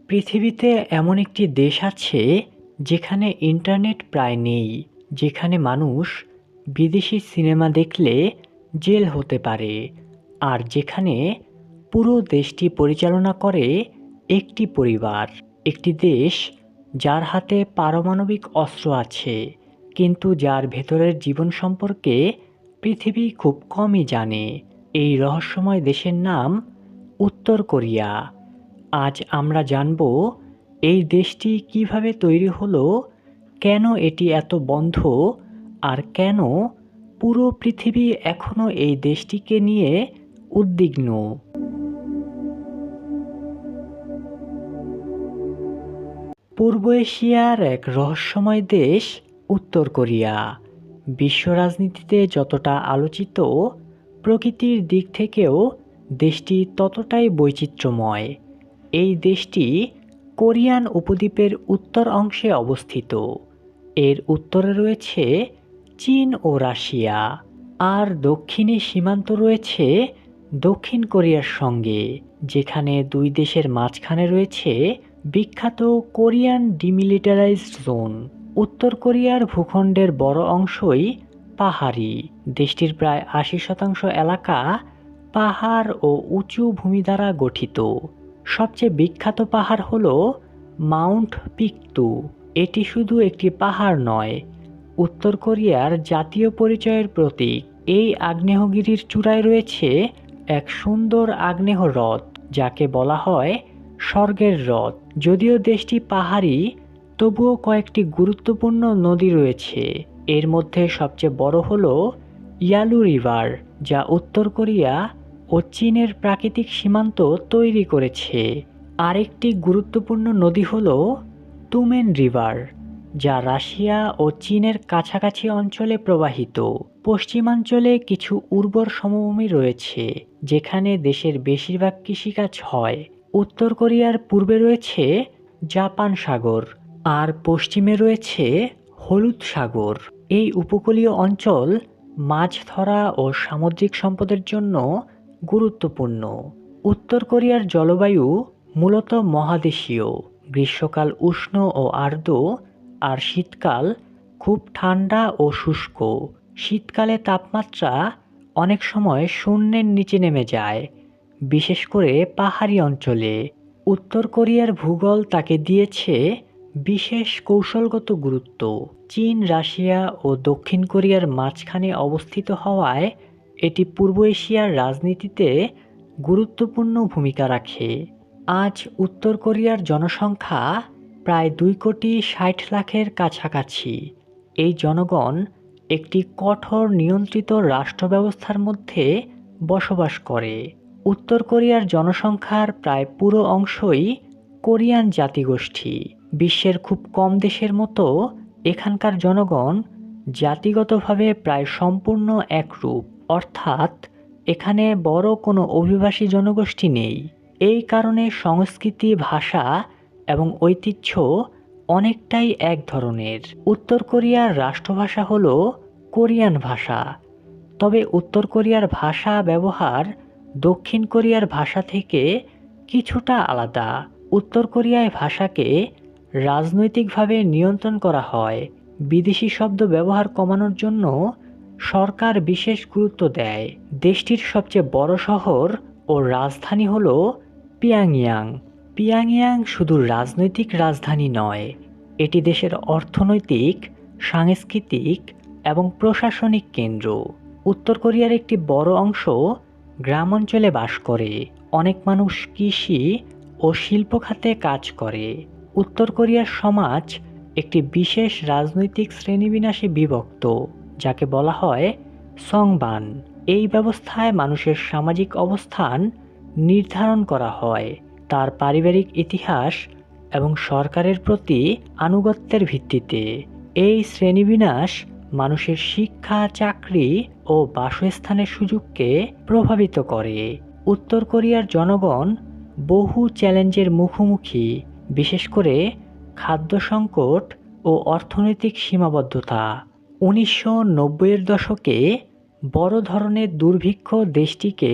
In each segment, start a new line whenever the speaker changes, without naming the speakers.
পৃথিবীতে এমন একটি দেশ আছে যেখানে ইন্টারনেট প্রায় নেই, যেখানে মানুষ বিদেশি সিনেমা দেখলে জেল হতে পারে, আর যেখানে পুরো দেশটি পরিচালনা করে একটি পরিবার। একটি দেশ যার হাতে পারমাণবিক অস্ত্র আছে, কিন্তু যার ভেতরের জীবন সম্পর্কে পৃথিবী খুব কমই জানে। এই রহস্যময় দেশের নাম উত্তর কোরিয়া। আজ আমরা জানব এই দেশটি কিভাবে তৈরি হলো, কেন এটি এত বন্ধ, আর কেন পুরো পৃথিবী এখনো এই দেশটিকে নিয়ে উদ্বিগ্ন। পূর্ব এশিয়ার এক রহস্যময় দেশ উত্তর কোরিয়া। বিশ্ব রাজনীতিতে যতটা আলোচিত, প্রকৃতির দিক থেকেও দেশটি ততটাই বৈচিত্র্যময়। এই দেশটি কোরিয়ান উপদ্বীপের উত্তর অংশে অবস্থিত। এর উত্তরে রয়েছে চীন ও রাশিয়া, আর দক্ষিণে সীমান্ত রয়েছে দক্ষিণ কোরিয়ার সঙ্গে, যেখানে দুই দেশের মাঝখানে রয়েছে বিখ্যাত কোরিয়ান ডিমিলিটারাইজড জোন। উত্তর কোরিয়ার ভূখণ্ডের বড় অংশই পাহাড়ি। দেশটির প্রায় ৮০% এলাকা পাহাড় ও উঁচু ভূমি দ্বারা গঠিত। সবচেয়ে বিখ্যাত পাহাড় হল মাউন্ট পিকটু। এটি শুধু একটি পাহাড় নয়, উত্তর কোরিয়ার জাতীয় পরিচয়ের প্রতীক। এই আগ্নেয়গিরির চূড়ায় রয়েছে এক সুন্দর আগ্নেয় হ্রদ, যাকে বলা হয় স্বর্গের হ্রদ। যদিও দেশটি পাহাড়ি, তবুও কয়েকটি গুরুত্বপূর্ণ নদী রয়েছে। এর মধ্যে সবচেয়ে বড় হল ইয়ালু রিভার, যা উত্তর কোরিয়া ও চীনের প্রাকৃতিক সীমান্ত তৈরি করেছে। আরেকটি গুরুত্বপূর্ণ নদী হল তুমেন রিভার, যা রাশিয়া ও চীনের কাছাকাছি অঞ্চলে প্রবাহিত। পশ্চিমাঞ্চলে কিছু উর্বর সমভূমি রয়েছে, যেখানে দেশের বেশিরভাগ কৃষিকাজ হয়। উত্তর কোরিয়ার পূর্বে রয়েছে জাপান সাগর, আর পশ্চিমে রয়েছে হলুদ সাগর। এই উপকূলীয় অঞ্চল মাছ ধরা ও সামুদ্রিক সম্পদের জন্য গুরুত্বপূর্ণ। উত্তর কোরিয়ার জলবায়ু মূলত মহাদেশীয়। গ্রীষ্মকাল উষ্ণ ও আর্দ্র, আর শীতকাল খুব ঠান্ডা ও শুষ্ক। শীতকালে তাপমাত্রা অনেক সময় শূন্যের নিচে নেমে যায়, বিশেষ করে পাহাড়ি অঞ্চলে। উত্তর কোরিয়ার ভূগোল তাকে দিয়েছে বিশেষ কৌশলগত গুরুত্ব। চীন, রাশিয়া ও দক্ষিণ কোরিয়ার মাঝখানে অবস্থিত হওয়ায় এটি পূর্ব এশিয়ার রাজনীতিতে গুরুত্বপূর্ণ ভূমিকা রাখে। আজ উত্তর কোরিয়ার জনসংখ্যা প্রায় ২,৬০,০০,০০০-এর কাছাকাছি। এই জনগণ একটি কঠোর নিয়ন্ত্রিত রাষ্ট্র ব্যবস্থার মধ্যে বসবাস করে। উত্তর কোরিয়ার জনসংখ্যার প্রায় পুরো অংশই কোরিয়ান জাতিগোষ্ঠী। বিশ্বের খুব কম দেশের মতো এখানকার জনগণ জাতিগতভাবে প্রায় সম্পূর্ণ একরূপ, অর্থাৎ এখানে বড় কোনো অভিবাসী জনগোষ্ঠী নেই। এই কারণে সংস্কৃতি, ভাষা এবং ঐতিহ্য অনেকটাই এক ধরনের। উত্তর কোরিয়ার রাষ্ট্রভাষা হল কোরিয়ান ভাষা, তবে উত্তর কোরিয়ার ভাষা ব্যবহার দক্ষিণ কোরিয়ার ভাষা থেকে কিছুটা আলাদা। উত্তর কোরিয়ায় ভাষাকে রাজনৈতিকভাবে নিয়ন্ত্রণ করা হয়। বিদেশি শব্দ ব্যবহার কমানোর জন্য সরকার বিশেষ গুরুত্ব দেয়। দেশটির সবচেয়ে বড় শহর ও রাজধানী হল পিয়াংইয়াং। পিয়াংইয়াং শুধু রাজনৈতিক রাজধানী নয়, এটি দেশের অর্থনৈতিক, সাংস্কৃতিক এবং প্রশাসনিক কেন্দ্র। উত্তর কোরিয়ার একটি বড় অংশ গ্রাম অঞ্চলে বাস করে। অনেক মানুষ কৃষি ও শিল্প খাতে কাজ করে। উত্তর কোরিয়ার সমাজ একটি বিশেষ রাজনৈতিক শ্রেণীবিন্যাসে বিভক্ত, যাকে বলা হয় সংবান। এই ব্যবস্থায় মানুষের সামাজিক অবস্থান নির্ধারণ করা হয় তার পারিবারিক ইতিহাস এবং সরকারের প্রতি আনুগত্যের ভিত্তিতে। এই শ্রেণীবিন্যাস মানুষের শিক্ষা, চাকরি ও বাসস্থানের সুযোগকে প্রভাবিত করে। উত্তর কোরিয়ার জনগণ বহু চ্যালেঞ্জের মুখোমুখি, বিশেষ করে খাদ্য সংকট ও অর্থনৈতিক সীমাবদ্ধতা। ১৯৯০-এর দশকে বড় ধরনের দুর্ভিক্ষ দেশটিকে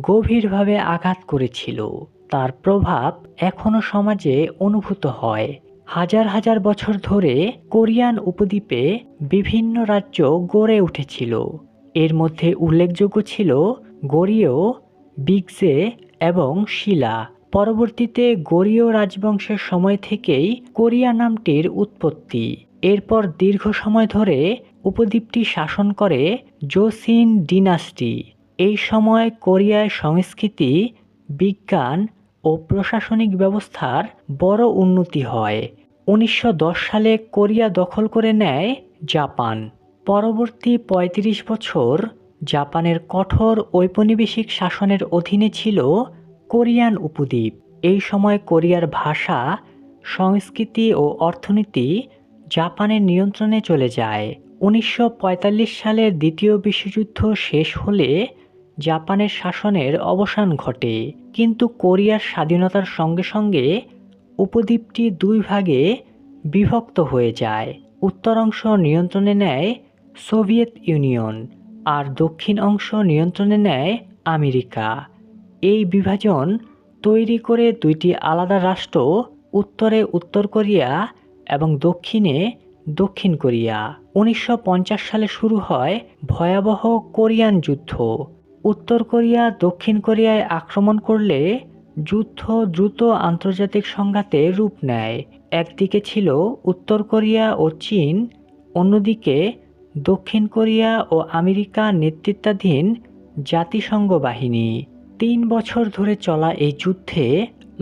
গভীরভাবে আঘাত করেছিল। তার প্রভাব এখনো সমাজে অনুভূত হয়। হাজার হাজার বছর ধরে কোরিয়ান উপদ্বীপে বিভিন্ন রাজ্য গড়ে উঠেছিল। এর মধ্যে উল্লেখযোগ্য ছিল গোরিয়, বিগজে এবং শিলা। পরবর্তীতে গোরিয় রাজবংশের সময় থেকেই কোরিয়া নামটির উৎপত্তি। এরপর দীর্ঘ সময় ধরে উপদ্বীপটি শাসন করে জোসিন ডিনাস্টি। এই সময় কোরিয়ায় সংস্কৃতি, বিজ্ঞান ও প্রশাসনিক ব্যবস্থার বড় উন্নতি হয়। 1910 সালে কোরিয়া দখল করে নেয় জাপান। পরবর্তী 35 বছর জাপানের কঠোর ঔপনিবেশিক শাসনের অধীনে ছিল কোরিয়ান উপদ্বীপ। এই সময় কোরিয়ার ভাষা, সংস্কৃতি ও অর্থনীতি জাপানের নিয়ন্ত্রণে চলে যায়। 1945 সালের দ্বিতীয় বিশ্বযুদ্ধ শেষ হলে জাপানের শাসনের অবসান ঘটে, কিন্তু কোরিয়ার স্বাধীনতার সঙ্গে সঙ্গে উপদ্বীপটি দুই ভাগে বিভক্ত হয়ে যায়। উত্তর অংশ নিয়ন্ত্রণে নেয় সোভিয়েত ইউনিয়ন আর দক্ষিণ অংশ নিয়ন্ত্রণে নেয় আমেরিকা। এই বিভাজন তৈরি করে দুইটি আলাদা রাষ্ট্র, উত্তরে উত্তর কোরিয়া এবং দক্ষিণে দক্ষিণ কোরিয়া। 1950 সালে শুরু হয় ভয়াবহ কোরিয়ান যুদ্ধ। উত্তর কোরিয়া দক্ষিণ কোরিয়ায় আক্রমণ করলে যুদ্ধ দ্রুত আন্তর্জাতিক সংঘাতে রূপ নেয়। একদিকে ছিল উত্তর কোরিয়া ও চীন, অন্যদিকে দক্ষিণ কোরিয়া ও আমেরিকা নেতৃত্বাধীন জাতিসংঘ বাহিনী। 3 বছর ধরে চলা এই যুদ্ধে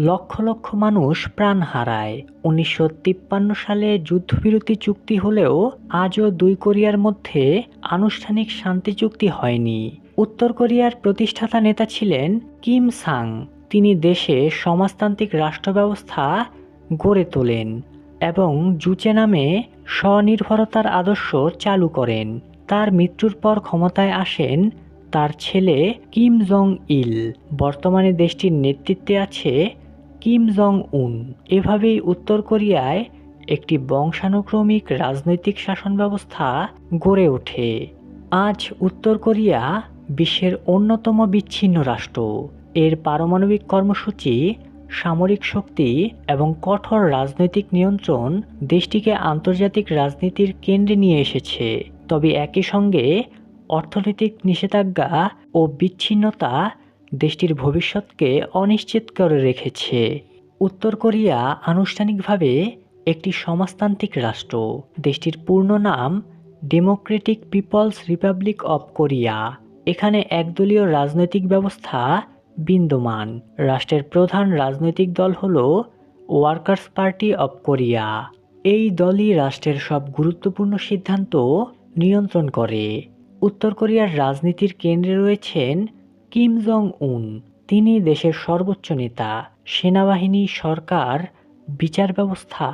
লক্ষ লক্ষ মানুষ প্রাণ হারায়। 1953 সালে যুদ্ধবিরতি চুক্তি হলেও আজও দুই কোরিয়ার মধ্যে আনুষ্ঠানিক শান্তি চুক্তি হয়নি। উত্তর কোরিয়ার প্রতিষ্ঠাতা নেতা ছিলেন কিম সাং। তিনি দেশে সমাজতান্ত্রিক রাষ্ট্র ব্যবস্থা গড়ে তোলেন এবং জুচে নামে স্বনির্ভরতার আদর্শ চালু করেন। তার মৃত্যুর পর ক্ষমতায় আসেন তার ছেলে কিম জং ইল। বর্তমানে দেশটির নেতৃত্বে আছে কিম জং উন। এভাবেই উত্তর কোরিয়ায় একটি বংশানুক্রমিক রাজনৈতিক শাসন ব্যবস্থা গড়ে ওঠে। আজ উত্তর কোরিয়া বিশ্বের অন্যতম বিচ্ছিন্ন রাষ্ট্র। এর পারমাণবিক কর্মসূচি, সামরিক শক্তি এবং কঠোর রাজনৈতিক নিয়ন্ত্রণ দেশটিকে আন্তর্জাতিক রাজনীতির কেন্দ্রে নিয়ে এসেছে। তবে একই সঙ্গে অর্থনৈতিক নিষেধাজ্ঞা ও বিচ্ছিন্নতা দেশটির ভবিষ্যৎকে অনিশ্চিত করে রেখেছে। উত্তর কোরিয়া আনুষ্ঠানিকভাবে একটি সমাজতান্ত্রিক রাষ্ট্র। দেশটির পূর্ণ নাম Democratic People's Republic of Korea. এখানে একদলীয় রাজনৈতিক ব্যবস্থা বিদ্যমান। রাষ্ট্রের প্রধান রাজনৈতিক দল হল ওয়ার্কার্স পার্টি অব কোরিয়া। এই দলই রাষ্ট্রের সব গুরুত্বপূর্ণ সিদ্ধান্ত নিয়ন্ত্রণ করে। উত্তর কোরিয়ার রাজনীতির কেন্দ্রে রয়েছেন কিম জং উন। তিনি দেশের সর্বোচ্চ নেতা। সেনাবাহিনী, সরকার, বিচার ব্যবস্থা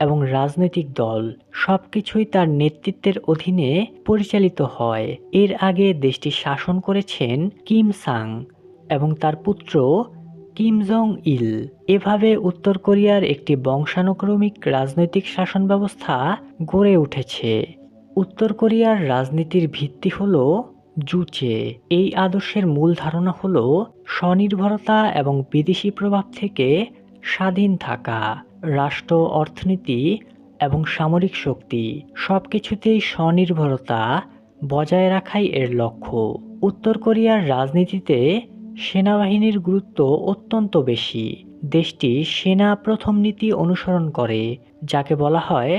এবং রাজনৈতিক দল সবকিছুই তার নেতৃত্বের অধীনে পরিচালিত হয়। এর আগে দেশটি শাসন করেছেন কিম সাং এবং তার পুত্র কিম জং ইল। এভাবে উত্তর কোরিয়ার একটি বংশানুক্রমিক রাজনৈতিক শাসন ব্যবস্থা গড়ে উঠেছে। উত্তর কোরিয়ার রাজনীতির ভিত্তি হল জুচে। এই আদর্শের মূল ধারণা হল স্বনির্ভরতা এবং বিদেশি প্রভাব থেকে স্বাধীন থাকা। রাষ্ট্র, অর্থনীতি এবং সামরিক শক্তি সবকিছুতেই স্বনির্ভরতা বজায় রাখাই এর লক্ষ্য। উত্তর কোরিয়ার রাজনীতিতে সেনাবাহিনীর গুরুত্ব অত্যন্ত বেশি। দেশটি সেনা প্রথম নীতি অনুসরণ করে, যাকে বলা হয়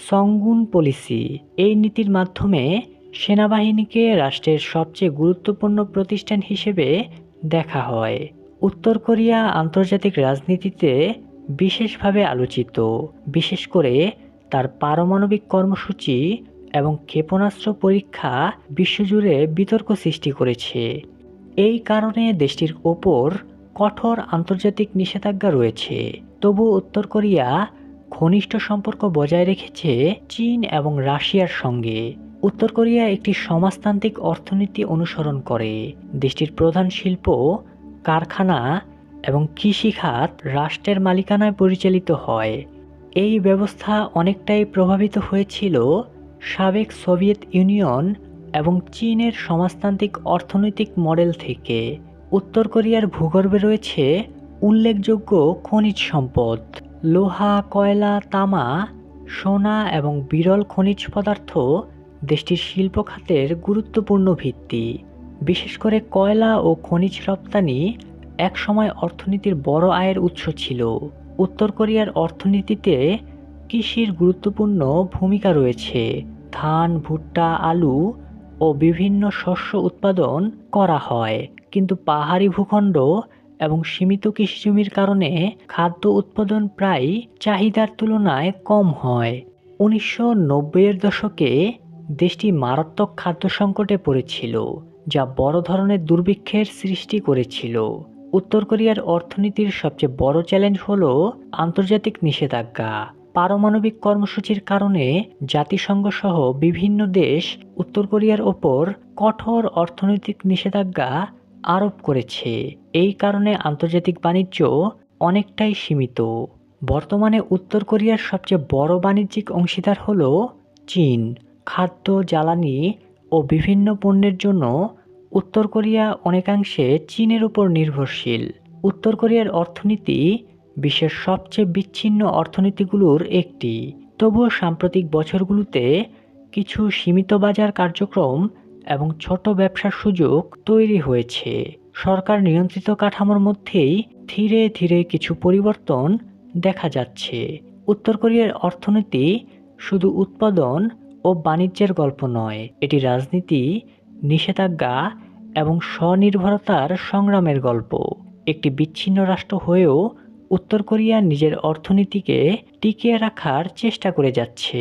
সঙ্গুন পলিসি। এই নীতির মাধ্যমে সেনাবাহিনীকে রাষ্ট্রের সবচেয়ে গুরুত্বপূর্ণ প্রতিষ্ঠান হিসেবে দেখা হয়। উত্তর কোরিয়া আন্তর্জাতিক রাজনীতিতে বিশেষভাবে আলোচিত, বিশেষ করে তার পারমাণবিক কর্মসূচি এবং ক্ষেপণাস্ত্র পরীক্ষা বিশ্বজুড়ে বিতর্ক সৃষ্টি করেছে। এই কারণে দেশটির ওপর কঠোর আন্তর্জাতিক নিষেধাজ্ঞা রয়েছে। তবু উত্তর কোরিয়া ঘনিষ্ঠ সম্পর্ক বজায় রেখেছে চীন এবং রাশিয়ার সঙ্গে। উত্তর কোরিয়া একটি সমাজতান্ত্রিক অর্থনীতি অনুসরণ করে। দেশটির প্রধান শিল্প, কারখানা এবং কৃষিখাত রাষ্ট্রের মালিকানায় পরিচালিত হয়। এই ব্যবস্থা অনেকটাই প্রভাবিত হয়েছিল সাবেক সোভিয়েত ইউনিয়ন এবং চীনের সমাজতান্ত্রিক অর্থনৈতিক মডেল থেকে। উত্তর কোরিয়ার ভূগর্ভে রয়েছে উল্লেখযোগ্য খনিজ সম্পদ: লোহা, কয়লা, তামা, সোনা এবং বিরল খনিজ পদার্থ দেশটির শিল্প খাতের গুরুত্বপূর্ণ ভিত্তি। বিশেষ করে কয়লা ও খনিজ রপ্তানি একসময় অর্থনীতির বড় আয়ের উৎস ছিল। উত্তর কোরিয়ার অর্থনীতিতে কৃষির গুরুত্বপূর্ণ ভূমিকা রয়েছে। ধান, ভুট্টা, আলু ও বিভিন্ন শস্য উৎপাদন করা হয়, কিন্তু পাহাড়ি ভূখণ্ড এবং সীমিত কৃষিজমির কারণে খাদ্য উৎপাদন প্রায় চাহিদার তুলনায় কম হয়। 1990-এর দশকে দেশটি মারাত্মক খাদ্য সংকটে পড়েছিল, যা বড় ধরনের দুর্ভিক্ষের সৃষ্টি করেছিল। উত্তর কোরিয়ার অর্থনীতির সবচেয়ে বড় চ্যালেঞ্জ হল আন্তর্জাতিক নিষেধাজ্ঞা। পারমাণবিক কর্মসূচির কারণে জাতিসংঘ সহ বিভিন্ন দেশ উত্তর কোরিয়ার ওপর কঠোর অর্থনৈতিক নিষেধাজ্ঞা আরোপ করেছে। এই কারণে আন্তর্জাতিক বাণিজ্য অনেকটাই সীমিত। বর্তমানে উত্তর কোরিয়ার সবচেয়ে বড় বাণিজ্যিক অংশীদার হল চীন। খাদ্য, জ্বালানি ও বিভিন্ন পণ্যের জন্য উত্তর কোরিয়া অনেকাংশে চীনের উপর নির্ভরশীল। উত্তর কোরিয়ার অর্থনীতি বিশ্বের সবচেয়ে বিচ্ছিন্ন অর্থনীতিগুলোর একটি। তবুও সাম্প্রতিক বছরগুলোতে কিছু সীমিত বাজার কার্যক্রম এবং ছোট ব্যবসার সুযোগ তৈরি হয়েছে। সরকার নিয়ন্ত্রিত কাঠামোর মধ্যেই ধীরে ধীরে কিছু পরিবর্তন দেখা যাচ্ছে। উত্তর কোরিয়ার অর্থনীতি শুধু উৎপাদন ও বাণিজ্যের গল্প নয়, এটি রাজনীতি, নিষেধাজ্ঞা এবং স্বনির্ভরতার সংগ্রামের গল্প। একটি বিচ্ছিন্ন রাষ্ট্র হয়েও উত্তর কোরিয়া নিজের অর্থনীতিকে টিকিয়ে রাখার চেষ্টা করে যাচ্ছে।